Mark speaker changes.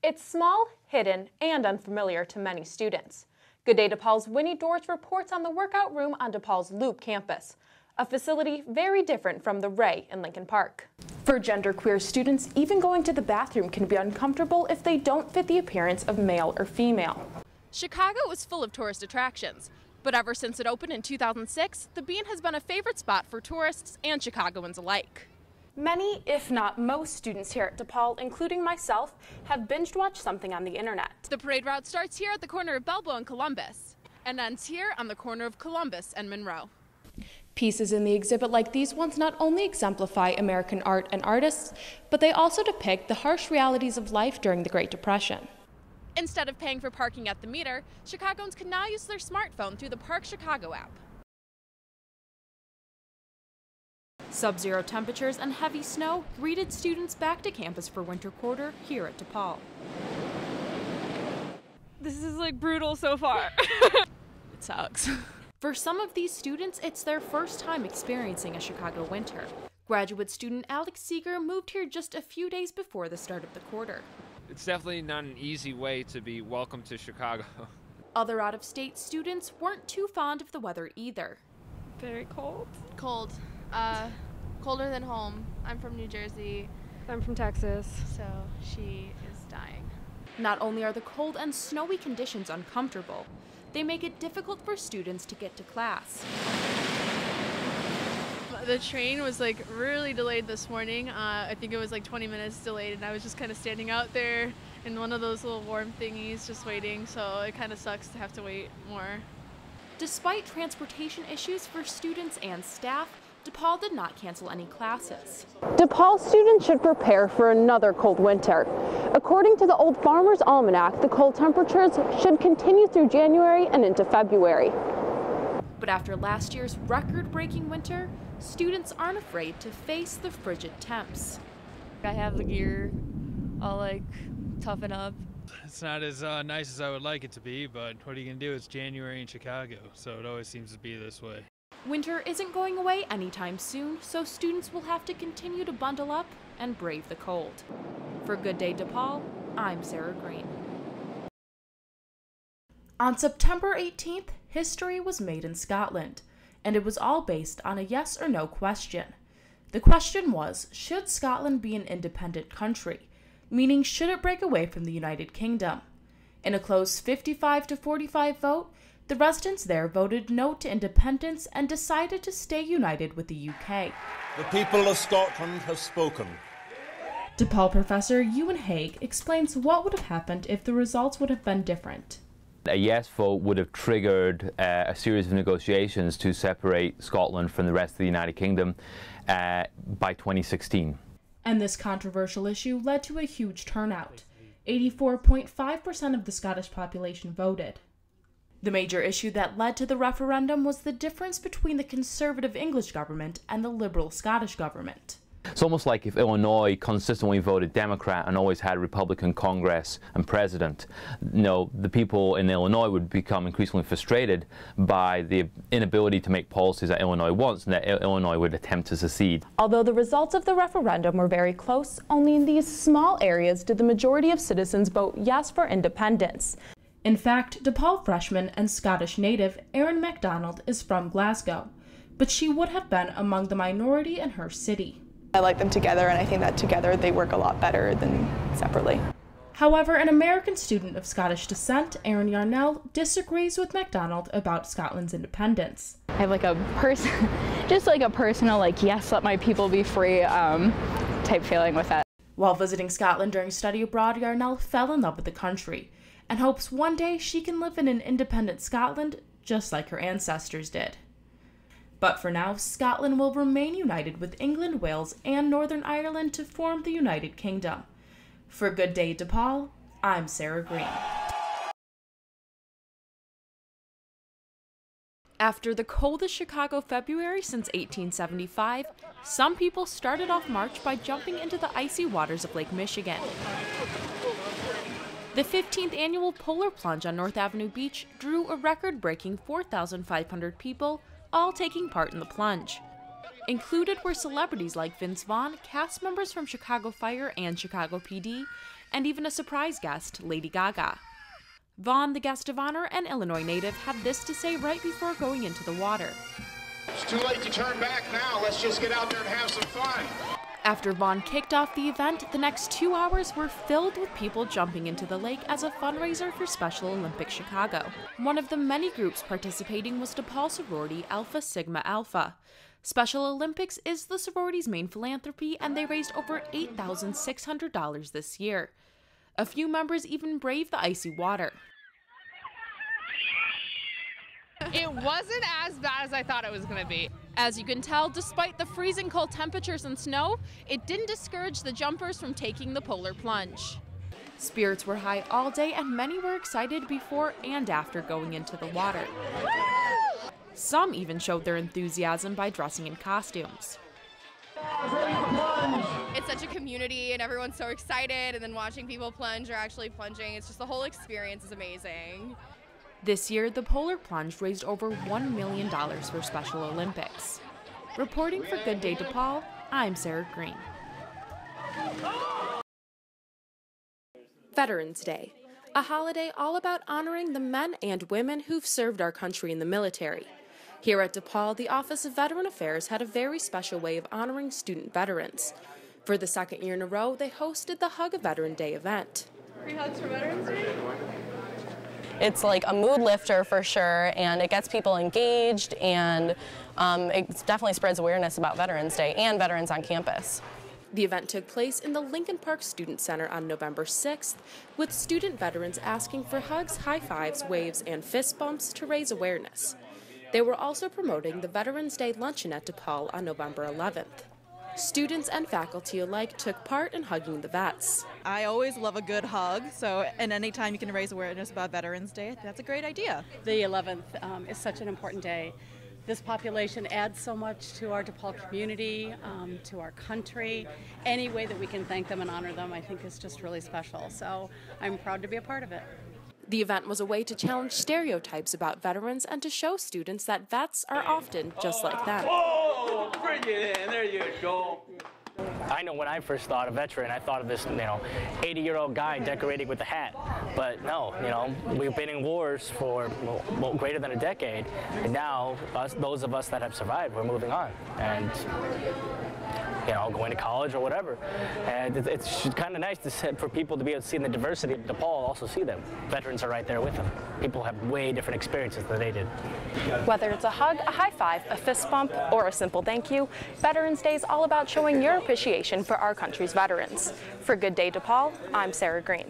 Speaker 1: It's small, hidden, and unfamiliar to many students. Good Day DePaul's Winnie Dortz reports on the workout room on DePaul's Loop campus, a facility very different from the Ray in Lincoln Park. For genderqueer students, even going to the bathroom can be uncomfortable if they don't fit the appearance of male or female.
Speaker 2: Chicago is full of tourist attractions, but ever since it opened in 2006, the Bean has been a favorite spot for tourists and Chicagoans alike.
Speaker 1: Many, if not most, students here at DePaul, including myself, have binge-watched something on the internet.
Speaker 2: The parade route starts here at the corner of Balboa and Columbus, and ends here on the corner of Columbus and Monroe.
Speaker 1: Pieces in the exhibit like these ones not only exemplify American art and artists, but they also depict the harsh realities of life during the Great Depression.
Speaker 2: Instead of paying for parking at the meter, Chicagoans can now use their smartphone through the Park Chicago app. Sub-zero temperatures and heavy snow greeted students back to campus for winter quarter here at DePaul.
Speaker 3: This is like brutal so far.
Speaker 2: It sucks. For some of these students, it's their first time experiencing a Chicago winter. Graduate student Alex Seeger moved here just a few days before the start of the quarter.
Speaker 4: It's definitely not an easy way to be welcome to Chicago.
Speaker 2: Other out-of-state students weren't too fond of the weather either.
Speaker 3: Very cold.
Speaker 5: Cold. Colder than home. I'm from New Jersey.
Speaker 3: I'm from Texas.
Speaker 5: So she is dying.
Speaker 2: Not only are the cold and snowy conditions uncomfortable, they make it difficult for students to get to class.
Speaker 5: The train was like really delayed this morning. I think it was like 20 minutes delayed, and I was just kind of standing out there in one of those little warm thingies just waiting, so it kind of sucks to have to wait more.
Speaker 2: Despite transportation issues for students and staff, DePaul did not cancel any classes.
Speaker 1: DePaul students should prepare for another cold winter. According to the Old Farmer's Almanac, the cold temperatures should continue through January and into February.
Speaker 2: But after last year's record-breaking winter, students aren't afraid to face the frigid temps.
Speaker 3: I have the gear. I'll like toughen up.
Speaker 6: It's not as nice as I would like it to be, but what are you going to do? It's January in Chicago, so it always seems to be this way.
Speaker 2: Winter isn't going away anytime soon, so students will have to continue to bundle up and brave the cold. For Good Day DePaul, I'm Sarah Greene. On September 18th, history was made in Scotland, and it was all based on a yes or no question. The question was, should Scotland be an independent country? Meaning, should it break away from the United Kingdom? In a close 55 to 45 vote, the residents there voted no to independence and decided to stay united with the UK.
Speaker 7: The people of Scotland have spoken.
Speaker 1: DePaul professor Ewan Haig explains what would have happened if the results would have been different.
Speaker 8: A yes vote would have triggered a series of negotiations to separate Scotland from the rest of the United Kingdom by 2016.
Speaker 1: And this controversial issue led to a huge turnout. 84.5% of the Scottish population voted. The major issue that led to the referendum was the difference between the conservative English government and the liberal Scottish government.
Speaker 8: It's almost like if Illinois consistently voted Democrat and always had a Republican Congress and president, the people in Illinois would become increasingly frustrated by the inability to make policies that Illinois wants, and that Illinois would attempt to secede.
Speaker 1: Although the results of the referendum were very close, only in these small areas did the majority of citizens vote yes for independence. In fact, DePaul freshman and Scottish native Erin MacDonald is from Glasgow, but she would have been among the minority in her city.
Speaker 9: I like them together, and I think that together they work a lot better than separately.
Speaker 1: However, an American student of Scottish descent, Erin Yarnell, disagrees with MacDonald about Scotland's independence.
Speaker 10: I have like a just like a personal, yes, let my people be free type feeling with that.
Speaker 1: While visiting Scotland during study abroad, Yarnell fell in love with the country and hopes one day she can live in an independent Scotland just like her ancestors did. But for now, Scotland will remain united with England, Wales, and Northern Ireland to form the United Kingdom. For Good Day DePaul, I'm Sarah Greene.
Speaker 2: After the coldest Chicago February since 1875, some people started off March by jumping into the icy waters of Lake Michigan. The 15th annual Polar Plunge on North Avenue Beach drew a record-breaking 4,500 people, all taking part in the plunge. Included were celebrities like Vince Vaughn, cast members from Chicago Fire and Chicago PD, and even a surprise guest, Lady Gaga. Vaughn, the guest of honor and Illinois native, had this to say right before going into the water.
Speaker 11: It's too late to turn back now. Let's just get out there and have some fun.
Speaker 2: After Vaughn kicked off the event, the next 2 hours were filled with people jumping into the lake as a fundraiser for Special Olympics Chicago. One of the many groups participating was DePaul sorority Alpha Sigma Alpha. Special Olympics is the sorority's main philanthropy, and they raised over $8,600 this year. A few members even braved the icy water.
Speaker 12: It wasn't as bad as I thought it was going to be.
Speaker 2: As you can tell, despite the freezing cold temperatures and snow, it didn't discourage the jumpers from taking the polar plunge. Spirits were high all day, and many were excited before and after going into the water. Some even showed their enthusiasm by dressing in costumes.
Speaker 13: It's such a community and everyone's so excited, and then watching people plunge or actually plunging, it's just the whole experience is amazing.
Speaker 2: This year, the polar plunge raised over $1 million for Special Olympics. Reporting for Good Day DePaul, I'm Sarah Greene. Veterans Day, a holiday all about honoring the men and women who've served our country in the military. Here at DePaul, the Office of Veteran Affairs had a very special way of honoring student veterans. For the second year in a row, they hosted the Hug a Veteran Day event.
Speaker 5: Free hugs for Veterans Day?
Speaker 14: It's like a mood lifter for sure, and it gets people engaged, and it definitely spreads awareness about Veterans Day and veterans on campus.
Speaker 2: The event took place in the Lincoln Park Student Center on November 6th, with student veterans asking for hugs, high fives, waves, and fist bumps to raise awareness. They were also promoting the Veterans Day luncheon at DePaul on November 11th. Students and faculty alike took part in hugging the vets.
Speaker 15: I always love a good hug, and anytime you can raise awareness about Veterans Day, that's a great idea.
Speaker 16: The 11th is such an important day. This population adds so much to our DePaul community, to our country. Any way that we can thank them and honor them, I think, is just really special. So I'm proud to be a part of it.
Speaker 2: The event was a way to challenge stereotypes about veterans and to show students that vets are often just like them.
Speaker 17: Oh, bring it in. There you go. I know when I first thought of veteran, I thought of this, 80-year-old guy decorating with a hat. But no, we've been in wars for greater than a decade, and now those of us that have survived, we're moving on and going to college or whatever. And it's kind of nice for people to be able to see the diversity of DePaul, also see them. Veterans are right there with them. People have way different experiences than they did.
Speaker 14: Whether it's a hug, a high five, a fist bump, or a simple thank you, Veterans Day is all about showing your appreciation for our country's veterans. For Good Day DePaul, I'm Sarah Greene.